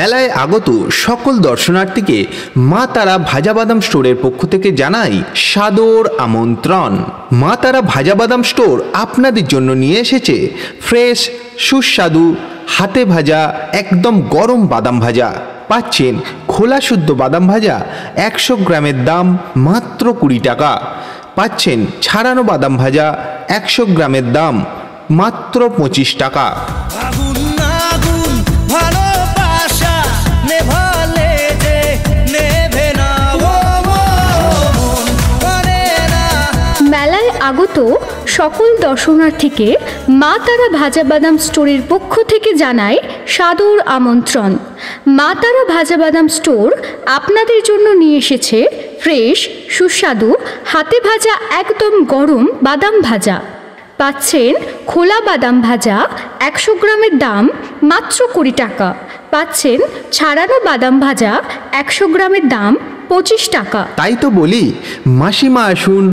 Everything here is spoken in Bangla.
মেলায় আগত সকল দর্শনার্থীকে মা তারা ভাজা বাদাম স্টোরের পক্ষ থেকে জানাই সাদর আমন্ত্রণ। মা তারা ভাজা বাদাম স্টোর আপনাদের জন্য নিয়ে এসেছে ফ্রেশ সুস্বাদু হাতে ভাজা একদম গরম বাদাম ভাজা। পাচ্ছেন খোলা শুদ্ধ বাদাম ভাজা 100 গ্রামের দাম মাত্র 20 টাকা। পাচ্ছেন ছাড়ানো বাদাম ভাজা 100 গ্রামের দাম মাত্র 25 টাকা। মেলায় আগত সকল দর্শনার্থীকে মা তারা ভাজা বাদাম স্টোরের পক্ষ থেকে জানায় সাদর আমন্ত্রণ। মা তারা ভাজা বাদাম স্টোর আপনাদের জন্য নিয়ে এসেছে ফ্রেশ সুস্বাদু হাতে ভাজা একদম গরম বাদাম ভাজা। পাচ্ছেন খোলা বাদাম ভাজা 100 গ্রামের দাম মাত্র 20 টাকা। পাচ্ছেন ছাড়ানো বাদাম ভাজা 100 গ্রামের দাম 25 টাকা। তাই তো বলি মাসিমা আসুন